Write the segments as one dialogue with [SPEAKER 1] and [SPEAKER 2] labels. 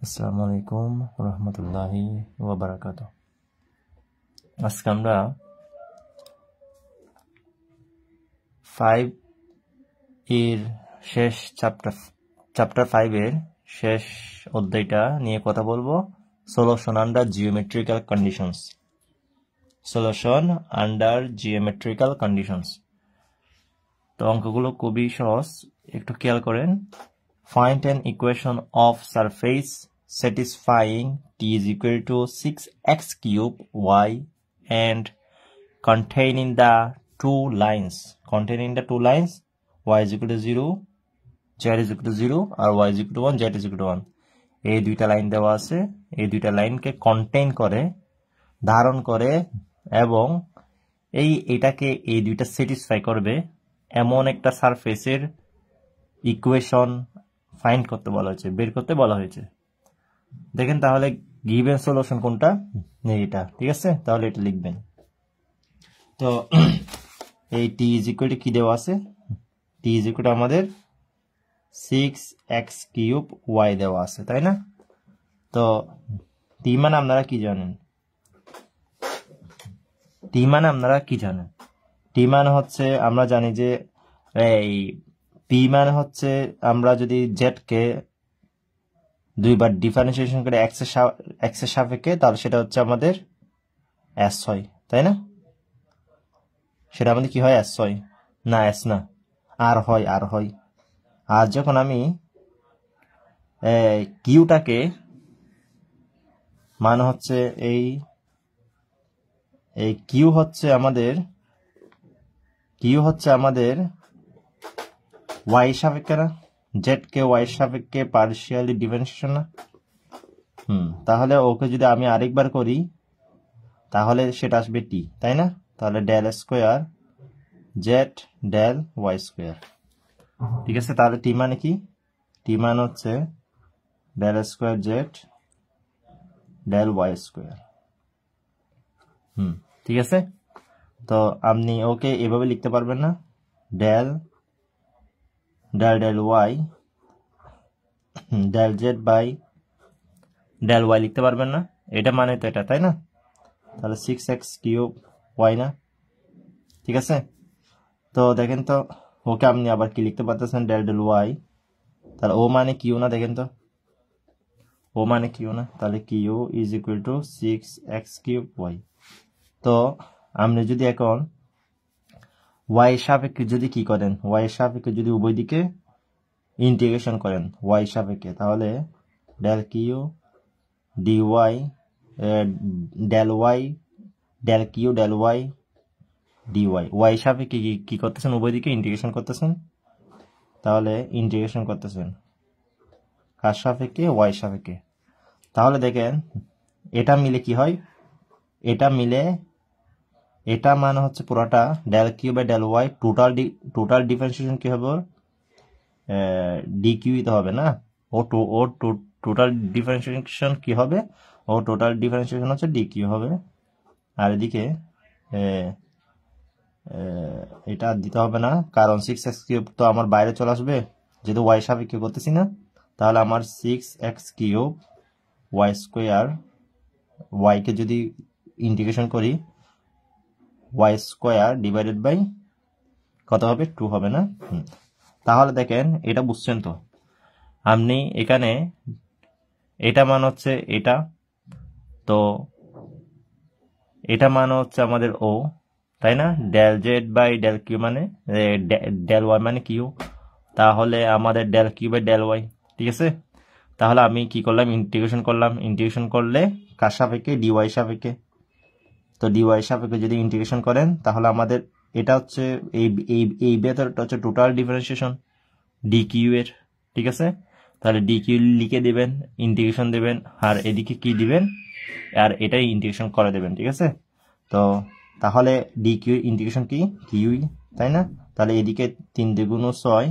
[SPEAKER 1] আসসালামু আলাইকুম রহমতুল্লাহি ওয়া বারাকাতুহু। আজকে আমরা 5 এর শেষ চ্যাপ্টার 5 এর শেষ অধ্যায়টা নিয়ে কথা বলবো, solution under geometrical conditions. Solution under geometrical conditions. তো অঙ্কগুলো খুবই সহজ, একটু খেয়াল করেন। Find an equation of surface satisfying t is equal to 6x cube y and containing the two lines y is equal to 0, z is equal to 0 R y is equal to 1, z is equal to 1। এই দুইটা line দেওয়া আছে, এই দুইটা লাইনকে contain করে, ধারণ করে এবং এটাকে এই দুইটা স্যাটিসফাই করবে এমন একটা সারফেসের ইকুয়েশন ফাইন্ড করতে বলা হয়েছে, বের করতে বলা হয়েছে। দেখেন তাহলে গিভেন সলিউশন কোনটা, এটা, ঠিক আছে? তাহলে এটা লিখবেন। তো এই টি ইজ ইকুয়াল টু কি দেওয়া আছে, টি ইজ ইকুয়াল টু আমাদের 6x কিউব y দেওয়া আছে, তাই না? তো টি মানে আপনারা কি জানেন? টি মানে হচ্ছে আমরা জানি যে এই পি মানে হচ্ছে আমরা যদি জেড কে দুইবার ডিফারেন্সিয়েশন করে এক্স এর সাপেক্ষে, তাহলে সেটা হচ্ছে আমাদের এস হয়, তাই না? সেটা আমাদের কি হয়, এস হয় না, এস না, আর হয়। আর যখন আমি কিউটাকে মানে হচ্ছে এই কিউ হচ্ছে আমাদের ওয়াই সাপেক্ষে না, জেড কে ওয়াই সাপেক্ষে পার্শিয়ালি ডিফারেন্সিয়েশন না। তাহলে ওকে যদি আমি আরেকবার করি তাহলে সেটা আসবে টি, তাই না? তাহলে del square Z del Y square, ঠিক আছে? তাহলে টি মানে কি? টি মানে হচ্ছে del square Z del Y square. ঠিক আছে? তো আপনি ওকে এভাবে লিখতে পারবেন না, del del del Y del Z by del Y লিখতে পারবেন না, এটা মানে তো এটা, তাই না? তাহলে 6x কিউব ওয়াই না, ঠিক আছে? তো দেখেন তো ওকে আপনি আবার কি লিখতে পারতেছেন, ডেল ডেল ওয়াই, তাহলে ও মানে কিউ না, দেখেন তো ও মানে কিউ না, তাহলে Q is equal to 6x cube Y. তো আপনি যদি এখন ওয়াই সাপেক্ষে যদি কি করেন, ওয়াই সাপেক্ষে যদি উভয় দিকে ইন্টিগ্রেশন করেন ওয়াই সাপেক্ষে, তাহলে del Q D Y del Y del Q del Y D Y, Y সাপেক্ষে কি করতেছেন, উভয় দিকে ইন্টিগ্রেশন করতেছেন। তাহলে ইন্টিগ্রেশন করতেছেন কার সাপেক্ষে, ওয়াই সাপেক্ষে। তাহলে দেখেন এটা মিলে কি হয়, এটা মানে হচ্ছে পুরোটা del Q by del Y, total differentiation কি হবে, ডি কিউ তো হবে না, ও টোটাল ডিফারেন্সিয়েশন কি হবে, টোটাল ডিফারেন্সিয়েশন হচ্ছে ডি কিউ হবে। আর এদিকে এটা দিতে হবে না, কারণ 6x কিউব তো আমার বাইরে চলে আসবে, যেহেতু ওয়াই সাপেক্ষে করতেছি না। তাহলে আমার 6x কিউব ওয়াই স্কোয়ার, ওয়াইকে যদি ইন্টিগ্রেশন করি ওয়াই স্কোয়ার ডিভাইডেড বাই কত হবে, 2 হবে না? তাহলে দেখেন এটা বুঝছেন তো আপনি, এখানে এটা মানে হচ্ছে এটা, তো এটা মানে হচ্ছে আমাদের ও, তাই না? Del Z by del Q মানে ডেল ওয়াই মানে কিউ, তাহলে আমাদের del Q by del Y, ঠিক আছে? তাহলে আমি কি করলাম, ইন্টিগ্রেশন করলে কার সাপেক্ষে, ডিওয়াই সাপেক্ষে। তো ডিওয়াই সাপেক্ষে যদি ইন্টিগ্রেশন করেন তাহলে আমাদের এটা হচ্ছে এই ভেতরটা হচ্ছে টোটাল ডিফারেন্সিয়েশন ডি কিউ এর, ঠিক আছে? তাহলে ডি কিউ লিখে দেবেন, ইন্টিগ্রেশন দেবেন, আর এদিকে কি দিবেন, আর এটাই ইন্টিগ্রেশন করে দেবেন, ঠিক আছে? তো তাহলে ডি কিউ ইন্টিগ্রেশন কি, কিউই, তাই না? তাহলে এদিকে 3 দ্বিগুণ 6,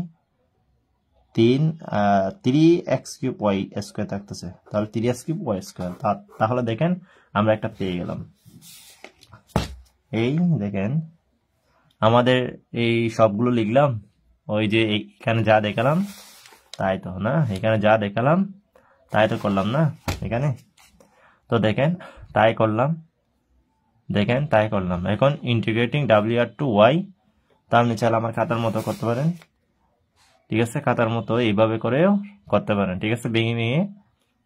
[SPEAKER 1] 3x কিউব ওয়াই স্কোয়ার থাকতেছে, তাহলে 3x কিউব ওয়াই স্কোয়ার। তাহলে দেখেন আমরা একটা পেয়ে গেলাম। এই দেখেন আমাদের এই সবগুলো লিখলাম, ওই যে এখানে যা দেখালাম তাই তো না, এখানে যা দেখালাম তাই তো করলাম না এখানে। তো দেখেন তাই করলাম, এখন integrating W R to Y, তা আপনি চাইলে আমার খাতার মতো করতে পারেন, ঠিক আছে, খাতার মতো এইভাবে করেও করতে পারেন, ঠিক আছে, ভেঙে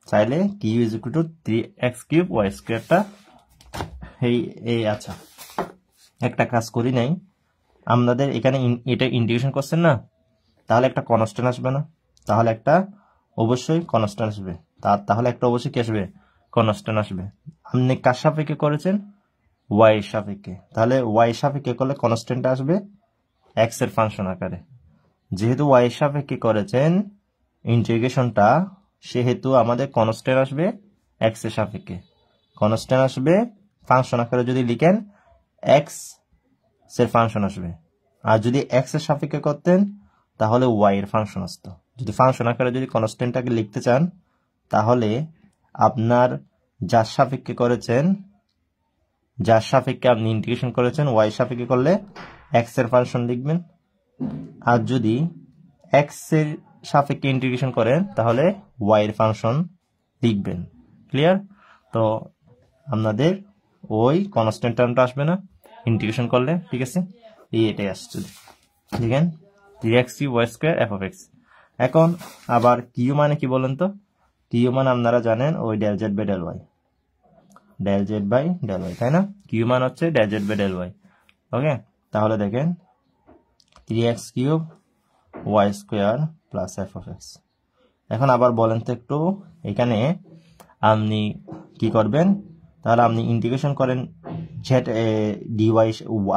[SPEAKER 1] চাইলে Q is equal to 3x cube Y স্কোয়ারটা এই আচ্ছা একটা কাজ করি নাই, আপনাদের এখানে এটা ইন্টিগ্রেশন করছেন না, তাহলে একটা কনস্ট্যান্ট আসবে না, তাহলে একটা অবশ্যই কনস্ট্যান্ট আসবে, তাহলে একটা অবশ্যই কি আসবে, কনস্ট্যান্ট আসবে। আপনি কার সাপেক্ষে করেছেন, ওয়াই সাপেক্ষে, তাহলে ওয়াই সাপেক্ষে করলে কনস্ট্যান্টটা আসবে এক্স এর ফাংশন আকারে। যেহেতু ওয়াই সাপেক্ষে করেছেন ইন্টিগ্রেশনটা, সেহেতু আমাদের কনস্ট্যান্ট আসবে এক্স এর সাপেক্ষে, কনস্ট্যান্ট আসবে ফাংশন আকারে। যদি লিখেন এক্স এর ফাংশন আসবে, আর যদি এক্স এর সাপেক্ষে করতেন তাহলে ওয়াই এর ফাংশন আসতো। যদি ফাংশন আকারে যদি কনস্ট্যান্টটাকে লিখতে চান, তাহলে আপনার যার সাপেক্ষে করেছেন, যার সাপেক্ষে আপনি ইন্টিগ্রেশন করেছেন, ওয়াই সাপেক্ষে করলে এক্স এর ফাংশন লিখবেন, আর যদি এক্স এর সাপেক্ষে ইন্টিগ্রেশন করেন তাহলে ওয়াই এর ফাংশন লিখবেন। ক্লিয়ার? তো আপনাদের ওই কনস্ট্যান্ট টার্মটা আসবে না ইন্টিগ্রেশন করলে, ঠিক আছে, এটাই আসছে। দেখেন 3x cube Y square F of X. এখন আবার কিউ মানে কি বলেন তো, কিউ মানে আপনারা জানেন ওই del Z by del Y, তাই না? কিউ মান হচ্ছে del Z by del Y. Okay, তাহলে দেখেন 3x cube Y square plus F of X. এখন আবার বলেন তো একটু, এখানে আপনি কি করবেন, তাহলে আপনি ইন্টিগ্রেশন করেন জেড ডিওয়াই,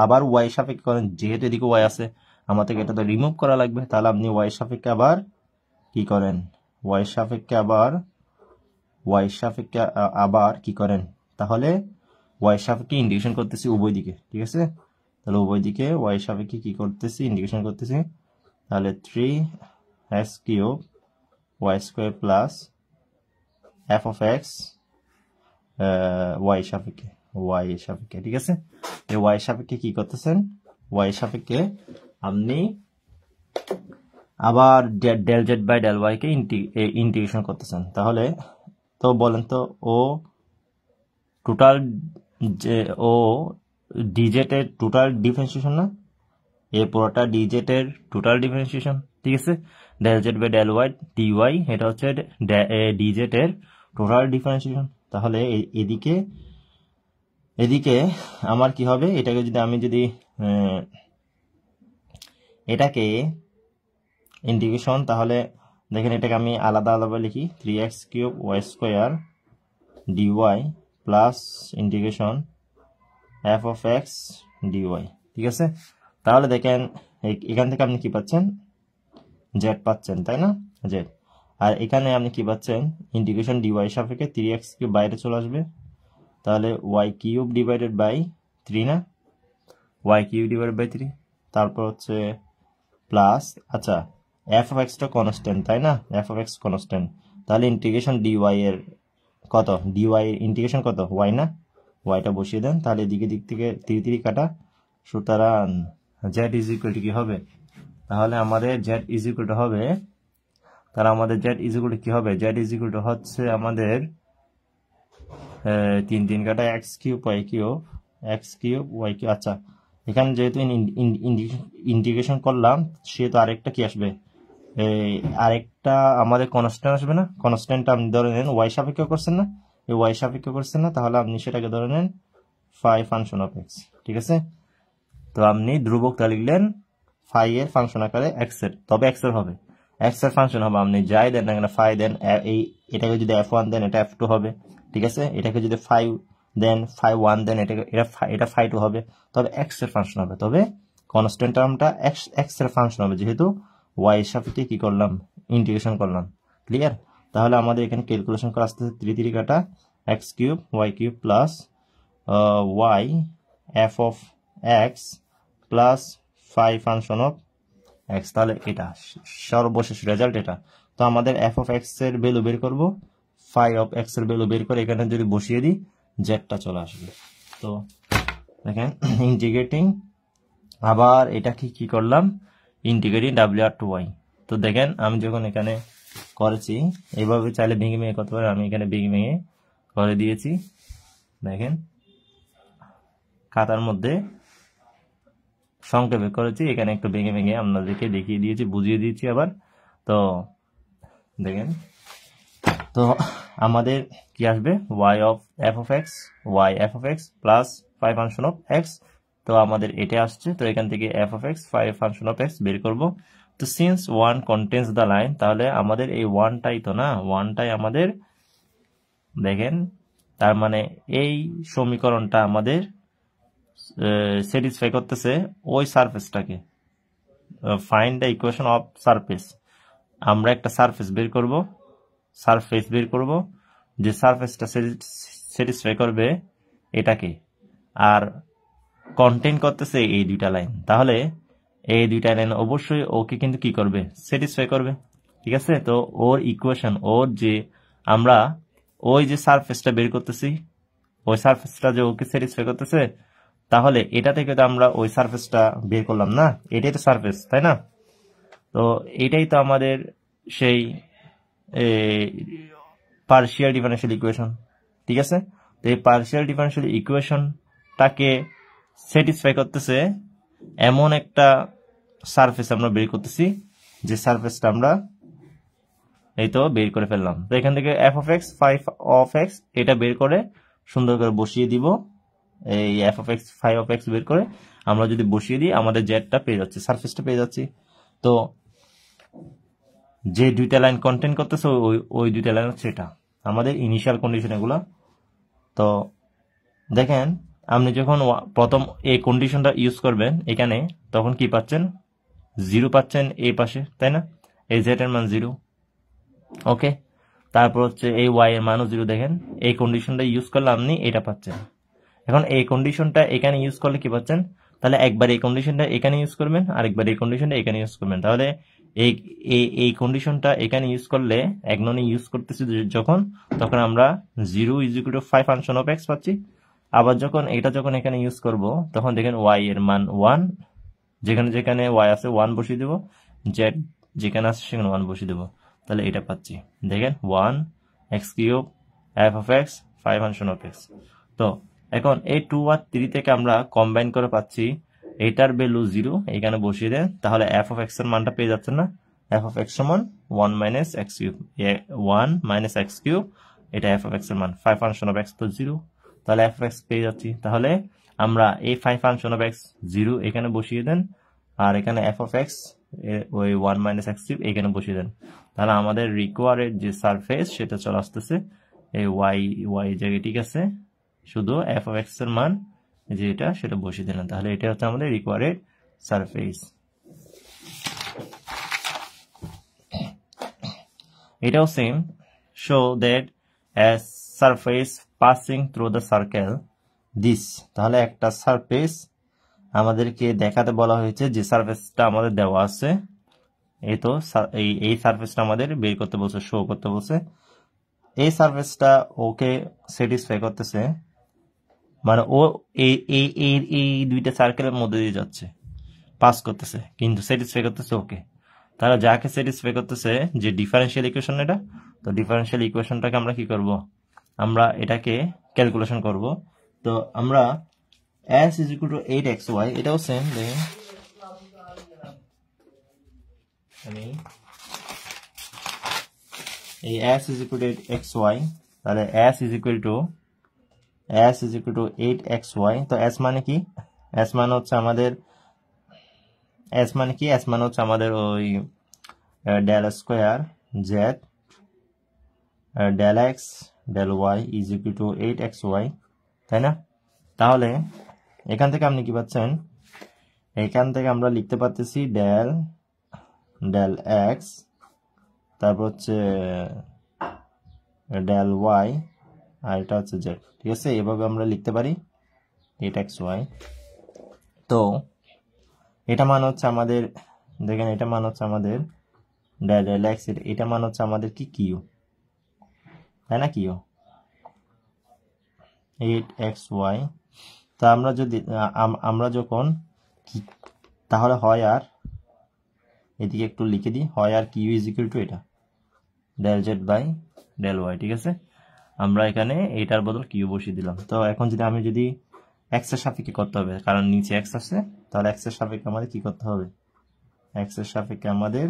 [SPEAKER 1] আবার ওয়াই সাপেক্ষে করেন, যেহেতু এদিকে ওয়াই আছে আমাদের এটা তো রিমুভ করা লাগবে, তাহলে আপনি ওয়াই সাপেক্ষে আবার কি করেন, ওয়াই সাপেক্ষে আবার কি করেন, তাহলে ওয়াই সাপেক্ষে ইন্টিগ্রেশন করতেছি উভয় দিকে, ঠিক আছে, তাহলে উভয় দিকে ওয়াই সাপেক্ষে কি করতেছি, ইন্টিগ্রেশন করতেছি, তাহলে 3x cube Y square plus F of X Y সাপেক্ষে, ঠিক আছে। এই ওয়াই সাপেক্ষে কি করতেছেন, ওয়াই সাপেক্ষে আপনি আবার del Z by del Y কে ইন্টিগ্রেশন করতেছেন, তাহলে তো বলেন তো ও টোটাল ডিজেট এর টোটাল ডিফারেন্সিয়েশন না, এই পুরোটা ডিজেট এর টোটাল ডিফারেন্সিয়েশন, ঠিক আছে, del Z by del Y DY এটা হচ্ছে ডিজেট এর টোটাল ডিফারেন্সিয়েশন। তাহলে এদিকে আমার কি হবে, এটাকে যদি আমি এটাকে ইন্টিগ্রেশন, তাহলে দেখেন এটাকে আমি আলাদা লিখি 3x cube Y square DY plus integration F of X DY, ঠিক আছে। তাহলে দেখেন এখান থেকে আপনি কি পাচ্ছেন, জেড পাচ্ছেন, তাই না, জেড। আর এখানে আপনি কি পাচ্ছেন, ইন্টিগ্রেশন ডিওয়াই সাপেক্ষে 3x কিউব বাইরে চলে আসবে, তাহলে ওয়াই কিউব ডিভাইডেড বাই 3 না, ওয়াই কিউব ডিভাইডেড বাই 3, তারপর হচ্ছে প্লাস, আচ্ছা এফ অফ এক্সটা কনস্ট্যান্ট, তাই না, এফ অফ এক্স কনস্ট্যান্ট, তাহলে ইন্টিগ্রেশন ডিওয়াই এর কত, ডিওয়াই ইন্টিগ্রেশন কত, ওয়াই না, ওয়াইটা বসিয়ে দেন, তাহলে দিক থেকে 3 কাটা, সুতরাং জেড ইজ ইকুয়াল টু কি হবে, তাহলে আমাদের জেড ইজ ইকুয়াল টু হবে, তাহলে আমাদের জেড ইজ ইকুয়াল টু কি হবে, জেড ইজ ইকুয়াল টু হচ্ছে আমাদের 3 কাটা এক্স কিউব ওয়াই কিউব, আচ্ছা এখানে যেহেতু ইন্টিগ্রেশন করলাম সেহেতু আরেকটা কি আসবে, আরেকটা আমাদের কনস্ট্যান্ট আসবে না, কনস্ট্যান্টটা আপনি ধরে নেন ওয়াই সাপেক্ষে করছেন না, এই ওয়াই সাপেক্ষে করছেন না, তাহলে আপনি সেটাকে ধরে নেন ফাই ফাংশন অফ এক্স, ঠিক আছে। তো আপনি ধ্রুবকটা লিখলেন ফাই এর ফাংশন আকারে এক্স এর, তবে এক্স এর হবে, এক্স এর ফাংশন হবে, আপনি যাই দেন না কেন ফাই দেন, এটাকে যদি f1 দেন এটা f2 হবে, ঠিক আছে, এটাকে যদি ফাই দেন ফাই 1 দেন এটা ফাই 2 হবে, তবে এক্স এর ফাংশন হবে, তবে কনস্ট্যান্ট টার্মটা এক্স এর ফাংশন হবে, যেহেতু ওয়াই এর সাপেক্ষে কি করলাম, ইন্টিগ্রেশন করলাম। ক্লিয়ার? তাহলে আমাদের এখানে ক্যালকুলেশন করে আসতেছে 3 কাটা X cube Y cube plus Y F of X plus phi function of X, তাহলে এটা সর্বশেষ রেজাল্ট এটা। তো আমাদের এফ অফ এক্স এর ভ্যালু বের করবো, ফাই অফ এক্স এর ভ্যালু বের করে এখানে যদি বসিয়ে দিই জেডটা চলে আসবে। তো দেখেন ইন্টিগ্রেটিং, আবার এটা কি করলাম, integrating W R to Y. তো দেখেন আমি যখন এখানে করেছি, এইভাবে চাইলে ভেঙে ভেঙে করতে পারে। আমি এখানে ভেঙে ভেঙে করে দিয়েছি। দেখেন খাতার মধ্যে সংক্ষেপে করেছি, এখানে একটু ভেঙে ভেঙে আপনাদেরকে দেখিয়ে দিয়েছি, বুঝিয়ে দিয়েছি আবার। তো দেখেন, তো আমাদের কি আসবে, y of f of x, y f of x plus 5 function of x। তো আমাদের এটা আসছে, তো এখান থেকে f of x 5 function of x বের করব। তো সিন্স 1 কন্টেন্স দ্য লাইন, তাহলে আমাদের এই 1টাই তো না, 1টাই আমাদের, দেখেন তার মানে এই সমীকরণটা আমাদের স্যাটিসফাই করতেছে ওই সারফেসটাকে। Find the equation of surface, আমরা একটা সারফেস বের করব, যে সারফেসটা স্যাটিসফাই করবে এটাকে, আর কন্টেইন করতেছে এই দুইটা লাইন। তাহলে এই দুইটা লাইন অবশ্যই ওকে কিন্তু কি করবে, স্যাটিসফাই করবে। ঠিক আছে, তো ওর ইকুয়েশন, ওর যে আমরা ওই যে সারফেসটা বের করতেছি, ওই সারফেসটা যে ওকে স্যাটিসফাই করতেছে, তাহলে এটা থেকে তো আমরা ওই সারফেসটা বের করলাম না, এটাই তো সারফেস, তাই না? তো এটাই তো আমাদের সেই পার্শিয়াল ডিফারেনশিয়াল ইকুয়েশন। ঠিক আছে, তো এই পার্শিয়াল ডিফারেনশিয়াল ইকুয়েশনটাকে স্যাটিসফাই করতেছে এমন একটা সারফেস আমরা বের করতেছি, যে সারফেসটা আমরা এই তো বের করে ফেললাম। তো এখান থেকে f of x 5 of x এটা বের করে সুন্দর করে বসিয়ে দিব। এই f of x 5 of x বের করে আমরা যদি বসিয়ে দিই, আমাদের জেডটা পেয়ে যাচ্ছে, সারফেসটা পেয়ে যাচ্ছি। তো যে দুইটা লাইন কন্টেন্ট করতেছে ওই দুইটা লাইন হচ্ছে এটা আমাদের ইনিশিয়াল কন্ডিশন এগুলো। তো দেখেন, আপনি যখন প্রথম এই কন্ডিশনটা ইউজ করবেন এখানে, তখন কি পাচ্ছেন, 0 পাচ্ছেন এই পাশে, তাই না? এই জেড এর মান 0। ওকে, তারপর হচ্ছে এই ওয়াই এর মানও 0। দেখেন এই কন্ডিশনটা ইউজ করলে আপনি এটা পাচ্ছেন। এখন এই কন্ডিশনটা এখানে ইউজ করলে কি পাচ্ছেন, তাহলে একবার এই কন্ডিশনটা এখানে ইউজ করবেন, আর একবার এই কন্ডিশনটা এখানে ইউজ করবেন। তাহলে এই কন্ডিশনটা এখানে ইউজ করলে, এক ননে ইউজ করতেছি যখন, তখন আমরা 0 = 5 ফাংশন অফ x পাচ্ছি। আবার যখন এখানে ইউজ করব, তখন দেখেন y এর মান 1, যেখানে যেখানে y আছে 1 বসিয়ে দেব, z যেখানে আছে সেখানে 1 বসিয়ে দেব, তাহলে এটা পাচ্ছি। দেখেন 1x³ f of x 5 function of x। তো এখন এই 2 আর 3 থেকে আমরা কম্বাইন করে পাচ্ছি এটার ভ্যালু 0, এখানে বসিয়ে দেন, তাহলে f of x এর মানটা পেয়ে যাচ্ছেন না, f of x সমান 1 - x³, 1 - x³, এটা f of x এর মান, 5 ফাংশন অফ x তো 0, তাহলে f of x পেয়ে যাচ্ছি। তাহলে আমরা এই 5 ফাংশন অফ x 0 এখানে বসিয়ে দেন, আর এখানে f of x ওই 1 - x³ এখানে বসিয়ে দেন, তাহলে আমাদের রিকোয়ার্ড যে সারফেস সেটা চলে আসতেছে এই y জায়গায়। ঠিক আছে, শুধু f of x এর মান যে এটা সেটা বসিয়ে দিলেন, তাহলে এটা হচ্ছে আমাদের রিকোয়ার্ড সারফেস। এটাও same, show that as surface passing through the circle this, তাহলে একটা সারফেস আমাদেরকে দেখাতে বলা হয়েছে, যে সারফেসটা আমাদের দেওয়া আছে, এই তো এই সারফেসটা আমাদের বের করতে বলছে, শো করতে বলছে। এই সারফেসটা ওকে স্যাটিসফাই করতেছে, মানে ও এই দুইটা সার্কেলের মধ্যে দিয়ে যাচ্ছে, পাস করতেছে, কিন্তু স্যাটিসফাই করতেছে ওকে। তাহলে যাকে স্যাটিসফাই করতেছে, যে ডিফারেনশিয়াল ইকুয়েশন এটা, তো ডিফারেনশিয়াল ইকুয়েশনটাকে আমরা কি করব, আমরা এটাকে ক্যালকুলেশন করব। তো আমরা s = 8xy, এটাও সেম। দেখেন আমি এই s = 8xy, তাহলে s = 8xy। তো s মানে কি, s মানে হচ্ছে আমাদের ওই del square z del x del y = 8xy, তাই না? তাহলে এখান থেকে আপনি কি পাচ্ছেন, এখান থেকে আমরা লিখতে পারতেছি del x, তারপর হচ্ছে del y, আর এটা হচ্ছে z। ঠিক আছে, এভাবে আমরা লিখতে পারি 8xy। তো এটা মান হচ্ছে আমাদের, দেখেন এটা মান হচ্ছে আমাদের del x, এটা মান হচ্ছে আমাদের কি কিউ, তাই না, কিউ 8xy। তো আমরা যখন তাহলে হয়, আর এদিকে একটু লিখে দিই, হয় আর কিউ = এটা, del Z by del Y. ঠিক আছে, আমরা এখানে এইটার বদল কিউ বসিয়ে দিলাম। তো এখন আমি যদি এক্স এর সাপেক্ষে করতে হবে, কারণ নিচে এক্স আছে, তাহলে এক্স এর সাপেক্ষে আমাদের কি করতে হবে? এক্স এর সাপেক্ষে আমাদের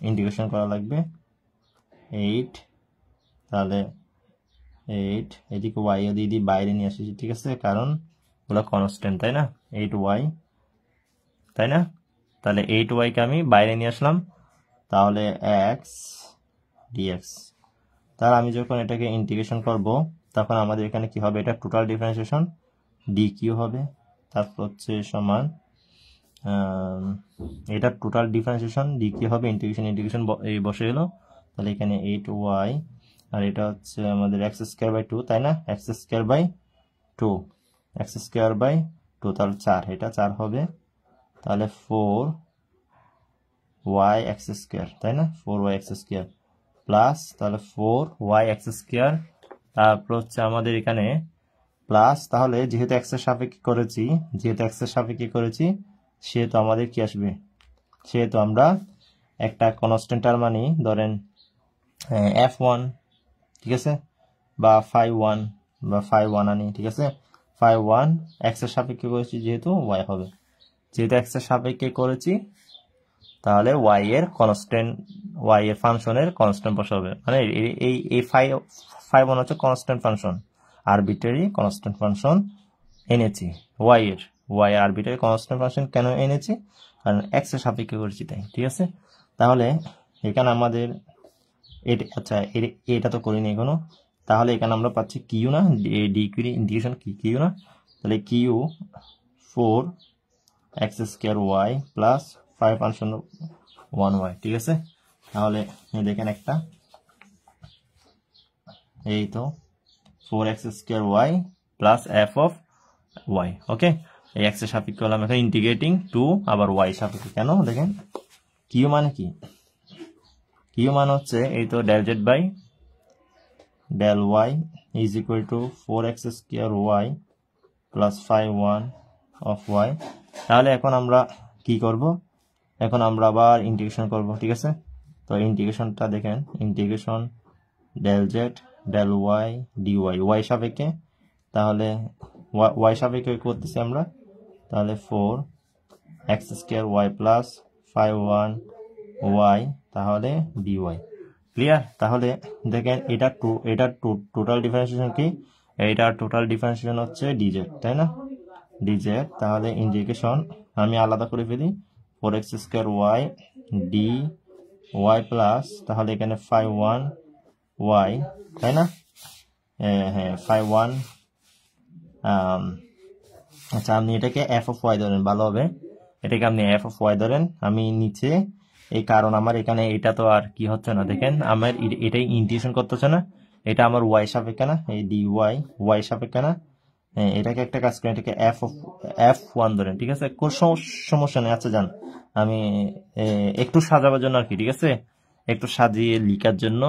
[SPEAKER 1] ইন্টিগ্রেশন করা লাগবে 8, তাহলে 8 এদিকে ওয়াই ও দিয়ে বাইরে নিয়ে আসছি। ঠিক আছে, কারণ ওগুলো কনস্ট্যান্ট, তাই না? 8y, তাই না? তাহলে 8y কে আমি বাইরে নিয়ে আসলাম, তাহলে x dx। তাহলে আমি যখন এটাকে ইন্টিগ্রেশন করব তখন আমাদের এখানে কি হবে? এটা টোটাল ডিফারেন্সিয়েশন dq হবে, তারপর হচ্ছে সমান এটা টোটাল ডিফারেন্সিয়েশন dq হবে, ইন্টিগ্রেশন এই বসে এলো, তাহলে এখানে 8y, আর এটা হচ্ছে আমাদের x স্কয়ার বাই 2, তাই না? x square by 2, x square by 2, তাহলে 4, এটা 4 হবে, তাহলে 4y x স্কয়ার, তাই না? 4y x স্কয়ার প্লাস, তাহলে 4y x স্কয়ার, তারপর হচ্ছে আমাদের এখানে প্লাস, তাহলে যেহেতু x এর সাপেক্ষে করেছি সেহেতু আমাদের কি আসবে? সেহেতু আমরা একটা কনস্ট্যান্ট মানে ধরেন f1, ঠিক আছে, বা phi1 আনি। ঠিক আছে, phi1 x এর সাপেক্ষে করেছি, যেহেতু y হবে, যেহেতু x এর সাপেক্ষে করেছি তাহলে y এর ফাংশনের কনস্ট্যান্ট বসাবে, মানে এই phi1 হচ্ছে constant function, arbitrary constant function এনেছি y এর আরবিট্রারি কনস্ট্যান্ট ফাংশন কেন এনেছি? কারণ x এর সাপেক্ষে করেছি তাই। ঠিক আছে, তাহলে এখানে আমাদের আচ্ছা এটা তো করিনি এখনো, তাহলে এখানে আমরা পাচ্ছি কিউ না, ডি কিউ ইন্টিগ্রেশন কিউ না, তাহলে Q 4x square y plus 5 1y। ঠিক আছে, তাহলে দেখেন একটা, এই তো 4x square y plus f of y। ওকে, এই x এর সাপেক্ষে হলাম এখন ইন্টিগ্রেটিং টু আবার y সাপেক্ষে। কেন? দেখেন কিউ মানে কি? কিউ মানে হচ্ছে এই তো del Z by del Y is equal to 4x square y plus 5 1 of y। তাহলে এখন আমরা কি করব? এখন আমরা আবার ইন্টিগ্রেশন করব। ঠিক আছে, তো ইন্টিগ্রেশনটা দেখেন, integration del Z del Y DY, Y সাপেক্ষে, তাহলে ওয়াই সাপেক্ষে করতেছি আমরা, তাহলে 4x square y plus 5 1 y, তাহলে ডিওয়াই। ক্লিয়ার? তাহলে দেখেন এটা টোটাল ডিফারেন্সিয়েশন কি? এটা টোটাল ডিফারেন্সিয়েশন হচ্ছে ডিজেড, তাই না? ডিজেড, তাহলে ইন্টিগ্রেশন আমি আলাদা করে ফেলি, 4x square y D Y plus, তাহলে এখানে 5 1 y, তাই না? হ্যাঁ 5 1, আচ্ছা আপনি এটাকে এফ অফ ওয়াই ধরেন, ভালো হবে, এটাকে আপনি এফ অফ ওয়াই ধরেন, আমি নিচে এই, কারণ আমার এখানে এটা তো আর কি হচ্ছে না, দেখেন আমার এটাই ইন্টিগ্রেশন করতেছে না, এটা আমার ওয়াই সাপেক্ষে না, এই ডি ওয়াই সাপেক্ষে না, এটাকে একটা কাজ করেন, এটাকে f1 ধরেন। ঠিক আছে, কোন সমস্যা নেই। আচ্ছা যান, আমি একটু সাজাবার জন্য আর কি, ঠিক আছে, একটু সাজিয়ে লিখার জন্য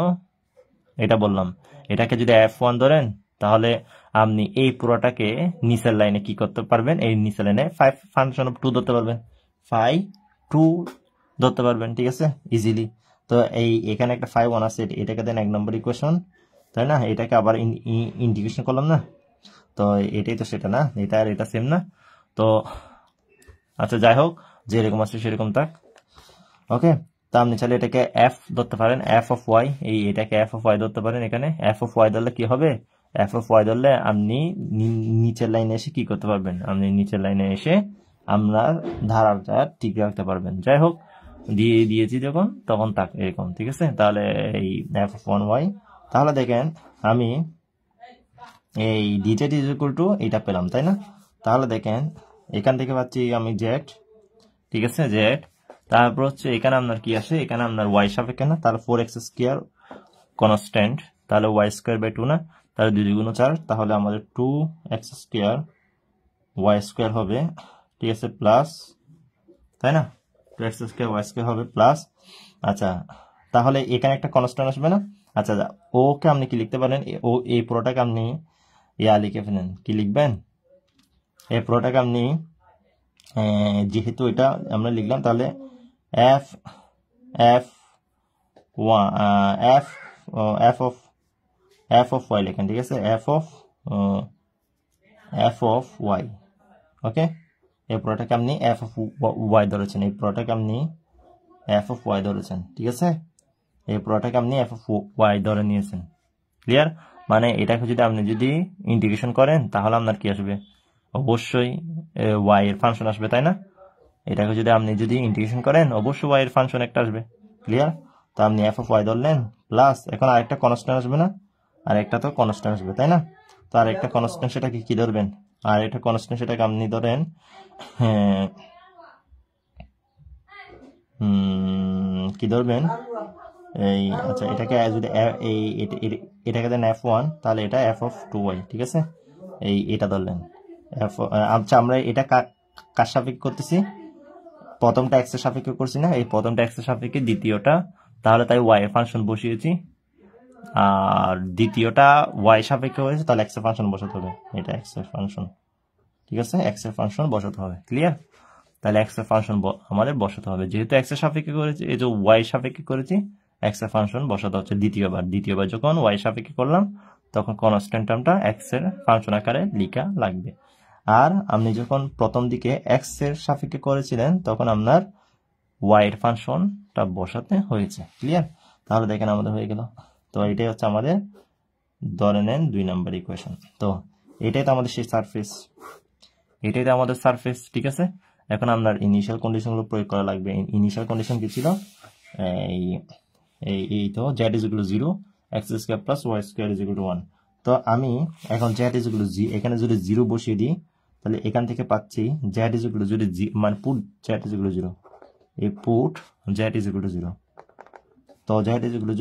[SPEAKER 1] এটা বললাম। এটাকে যদি f1 ধরেন তাহলে আপনি এই পুরোটাকে নিচের লাইনে কি করতে পারবেন? এই নিচের লাইনে ফাংশন অফ 2 ধরতে পারবেন, 2 ধরতে পারবেন। ঠিক আছে, ইজিলি। তো এখানে একটা 5 1 আছে, এটাকে দেন 1 নম্বর ইকুয়েশন, তাই না? এটাকে আবার ইন্টিগ্রেশন করলাম না, তো এটাই তো সেটা না, এটা আর এটা সেম না। তো আচ্ছা যাই হোক, যেরকম আছে সেরকম থাক। ওকে, তো আপনি চাইলে এটাকে এফ ধরতে পারেন, এফ অফ ওয়াই, এটাকে এফ অফ ওয়াই ধরতে পারেন। এখানে এফ অফ ওয়াই ধরলে কি হবে? এফ অফ ওয়াই ধরলে আপনি নিচের লাইনে এসে কি করতে পারবেন? আপনি নিচের লাইনে এসে আমরা ধারাটা ঠিক রাখতে পারবেন। যাই হোক, দিয়েছি যখন তখন থাক এরকম। ঠিক আছে, তাহলে এই এফ অফ 1y, তাহলে দেখেন আমি এই ডিজেড ইজ ইকুয়াল টু এটা পেলাম, তাই না? তাহলে দেখেন এখান থেকে পাচ্ছি আমি জেড, ঠিক আছে, জেড, তারপর হচ্ছে এখানে আপনার কি আসে? এখানে আপনার ওয়াই সাপেক্ষে না, তাহলে 4x স্কয়ার কনস্ট্যান্ট, তাহলে ওয়াই স্কয়ার বাই 2 না, তাহলে 2 গুণ 4, তাহলে আমাদের 2x স্কয়ার ওয়াই স্কয়ার হবে। ঠিক আছে, প্লাস, তাই না? 2x স্কয়ার ওয়াই স্কয়ার হবে প্লাস। আচ্ছা, তাহলে এখানে একটা কনস্ট্যান্ট আসবে না? আচ্ছা, ওকে আপনি কি লিখতে পারেন? ও এই পুরোটাকে আপনি লিখে ফেলেন। কি লিখবেন? এই পুরোটাকে আপনি যেহেতু এটা আমরা লিখলাম, তাহলে এফ এফ অফ ওয়াই লেখেন, ঠিক আছে, এফ অফ ওয়াই। ওকে, এই পুরোটাকে আপনি এফ অফ ওয়াই ধরেছেন, এই পুরোটাকে আপনি এফ অফ ওয়াই ধরেছেন, ঠিক আছে, এই পুরোটাকে আপনি এফ অফ ওয়াই ধরে নিয়েছেন। ক্লিয়ার? মানে এটাকে যদি আপনি যদি ইন্টিগ্রেশন করেন তাহলে আপনার কি আসবে? অবশ্যই ওয়াই এর ফাংশন আসবে, তাই না? এটাকে যদি আপনি যদি ইন্টিগ্রেশন করেন অবশ্যই ওয়াই এর ফাংশন একটা আসবে। ক্লিয়ার? তো আপনি এফ অফ ওয়াই ধরলেন, প্লাস এখন আরেকটা কনস্ট্যান্ট আসবে না, আর একটা তো কনস্ট্যান্ট আসবে, তাই না? তো আরেকটা কনস্ট্যান্ট সেটাকে কি ধরবেন? আর একটা কনস্ট্যান্ট সেটাকে আপনি ধরেন কি ধরবেন? এই আচ্ছা, এটাকে যদি এটাকে দেন f1, তাহলে এটা f of 2y, ঠিক আছে, এটা ধরলেন আচ্ছা, আমরা এটা কার সাপেক্ষে করতেছি? প্রথমটা x এর সাপেক্ষে করছি না, এই প্রথমটা x এর সাপেক্ষে, দ্বিতীয়টা তাহলে তাই y এর ফাংশন বসিয়েছি, আর দ্বিতীয়টা y সাপেক্ষে হয়েছে, তাহলে x এর ফাংশন বসাতে হবে, এটা x এর ফাংশন, ঠিক আছে, x এর ফাংশন বসাতে হবে। ক্লিয়ার? তাহলে x এর ফাংশন আমাদের বসাতে হবে, যেহেতু x এর সাপেক্ষে করেছি, এই যে y সাপেক্ষে করেছি, x এর ফাংশন বসাতে হচ্ছে দ্বিতীয়বার যখন y সাপেক্ষে করলাম তখন কনস্ট্যান্ট টার্মটা x এর ফাংশন আকারে লেখা লাগবে। আর আপনি যখন প্রথম দিকে x এর সাপেক্ষে করেছিলেন তখন আপনার y এর ফাংশনটা বসাতে হয়েছে। ক্লিয়ার? তাহলে দেখেন আমাদের হয়ে গেল। তো এটাই হচ্ছে আমাদের ধরে নেন 2 নম্বর ইকুয়েশন। তো এটাই তো আমাদের সেই সারফেস, এটাই তো আমাদের সারফেস, ঠিক আছে। এখন আপনার ইনিশিয়াল কন্ডিশনগুলো প্রয়োগ করা লাগবে। ইনিশিয়াল কন্ডিশন কি ছিল? এই তো z = 0, x² + y² 1। তো আমি এখন z = এখানে যদি 0 বসিয়ে দিই তাহলে এখান থেকে পাচ্ছি z যদি মানে পুট z 0, এই পুট z 0। তো z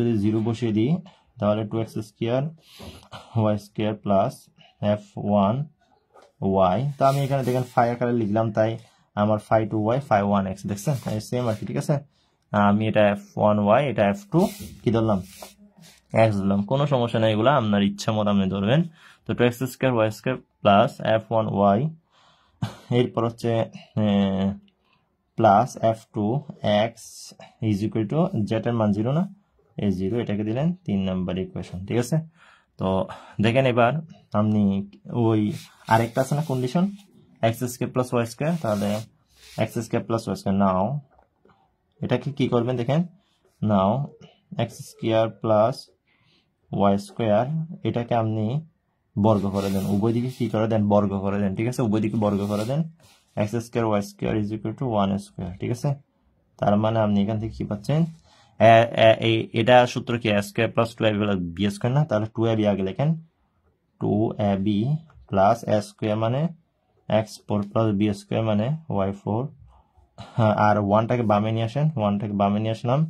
[SPEAKER 1] যদি 0 বসিয়ে দিই তাহলে 2x² y² + f1 y। তো আমি এখানে দেখেন ফাই আকারে লিখলাম, তাই আমার ফাই 2y ফাই 1x, দেখছেন সেম আর কি, ঠিক আছে। আমি এটা f1y এটা f2 কি ধরলাম? x ধরলাম, কোনো সমস্যা নেই, এগুলো আপনার ইচ্ছা মতো আপনি ধরবেন। তো 2x² y² + f1y, এরপর হচ্ছে প্লাস f2x = z এর মান 0 না, এই 0, এটাকে দিলেন 3 নাম্বার ইকুয়েশন, ঠিক আছে। তো দেখেন এবার আপনি ওই আরেকটা আছে না কন্ডিশন, x² + y², তাহলে x² + y², নাও এটাকে কি করবেন দেখেন, নাও x² + y², এটাকে আপনি বর্গ করে দেন, উভয় দিকে কি করে দেন? বর্গ করে দেন, ঠিক আছে, উভয় দিকে বর্গ করে দেন, x² y² = 1², ঠিক আছে। তার মানে আপনি এখান থেকে কি পাচ্ছেন? এটা সূত্র কি a² + 2ab + b² না, তাহলে 2ab আগে লেখেন, 2ab + a² মানে x4 + b² মানে y4, আর 1টাকে বামে নিয়ে আসেন, 1টাকে বামে নিয়ে আসলাম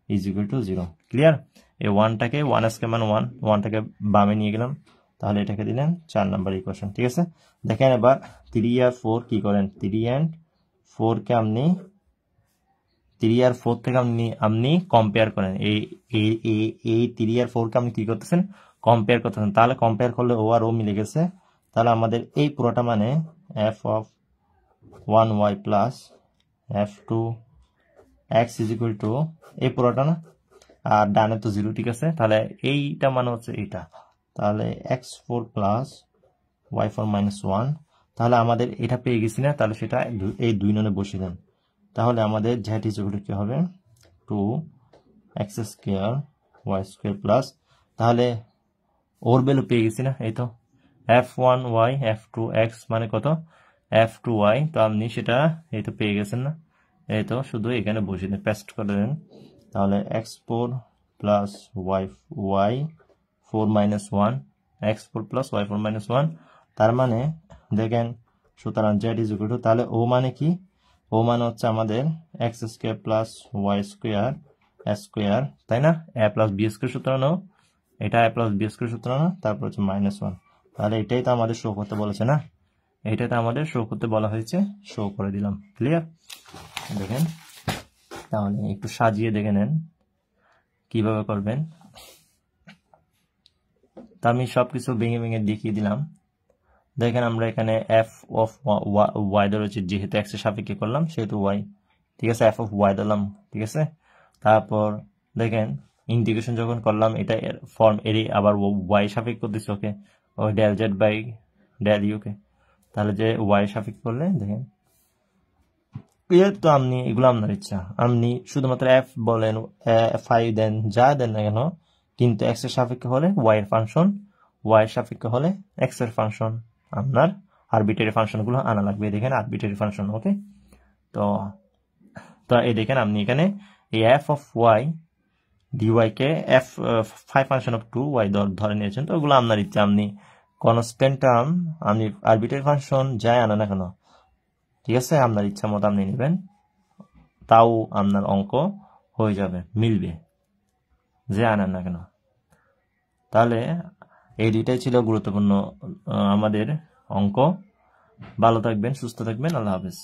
[SPEAKER 1] = 0। ক্লিয়ার? এই 1টাকে 1² মানে 1টাকে বামে নিয়ে গেলাম, তাহলে এটাকে দিলেন 4 নাম্বার ইকুয়েশন, ঠিক আছে। দেখেন এবার 3 আর 4 কি করেন, 3 and 4 কে আপনি 3 আর 4 থেকে আপনি কম্পেয়ার করেন, এই 3 আর 4 কে আপনি কি করতেছেন? কম্পেয়ার করতেছেন। তাহলে কম্পেয়ার করলে ও আর ও মিলে গেছে, তাহলে আমাদের এই পুরোটা মানে f(1y + f(2x) এই পুরোটা না, আর ডানে তো 0, ঠিক আছে। তাহলে এইটা মানে হচ্ছে এইটা, তাহলে x4 + y4 - 1, তাহলে আমাদের এটা পেয়ে গেছি না, তাহলে সেটা এই 2 ননে বসিয়ে দেন, তাহলে আমাদের z = কি হবে? 2x² y² তাহলে ওর ভ্যালু পেয়ে গেছি না, এই তো f1y f2x মানে কত? f2y। তো আপনি সেটা এই তো পেয়ে গেছেন না, এই তো শুধু এখানে বসিয়ে দেন, পেস্ট করে দেন, তাহলে x4 + y4 - 1, x4 + y4 - 1, তার মানে দেখেন, সুতরাং z = তাহলে ও মানে কি? ও মানে হচ্ছে আমাদের x² + y² তাই না, a + b² সূত্র নাও, এটা a + b² সূত্র না, তারপর হচ্ছে -1, তাহলে এটাই তো আমাদের শো করতে বলেছে না, এইটা তো আমাদের শো করতে বলা হয়েছে, শো করে দিলাম। ক্লিয়ার? দেখেন তাহলে একটু সাজিয়ে দেখে নেন কিভাবে করবেন। তা আমি সবকিছু ভেঙে ভেঙে দেখিয়ে দিলাম। দেখেন আমরা এখানে f of y ধরেছি, যেহেতু x এর সাপেক্ষে করলাম সেহেতু y, ঠিক আছে, f of y দিলাম, ঠিক আছে। তারপর দেখেন ইন্টিগ্রেশন যখন করলাম এটা ফর্ম এরই আবার ওয়াই সাপেক্ষ করতেছি ওকে, ওই ডেল জেড বাই ডেল ইউকে, তাহলে যে ওয়াই সাপেক্ষ করলে দেখেন ক্লিয়ার। তো আপনি এগুলো আপনার ইচ্ছা, আপনি শুধুমাত্র এফ বলেন, ফাই দেন, যা দেন না কেন, কিন্তু এক্স এর সাপেক্ষে হলে ওয়াই এর ফাংশন, ওয়াই এর সাপেক্ষে হলে এক্স এর ফাংশন, আপনার আরবিটারি ফাংশনগুলো আনা লাগবে। দেখেন আরবিটারি ফাংশন, ওকে। তো তো এই দেখেন আপনি এখানে এই এফ অফ ওয়াই ডিওয়াই কে F phi function of to Y ধরে নিয়েছেন। তো ওগুলো আপনার ইচ্ছা, আপনি কনস্ট্যান্ট টার্ম, আপনি আরবিটারি ফাংশন যাই আনা না কেন, ঠিক আছে, আপনার ইচ্ছা মতো আপনি নেবেন, তাও আপনার অঙ্ক হয়ে যাবে, মিলবে, যে আনেন না কেন। তাহলে এই দুইটাই ছিল গুরুত্বপূর্ণ আমাদের অঙ্ক। ভালো থাকবেন, সুস্থ থাকবেন, আল্লাহ হাফেজ।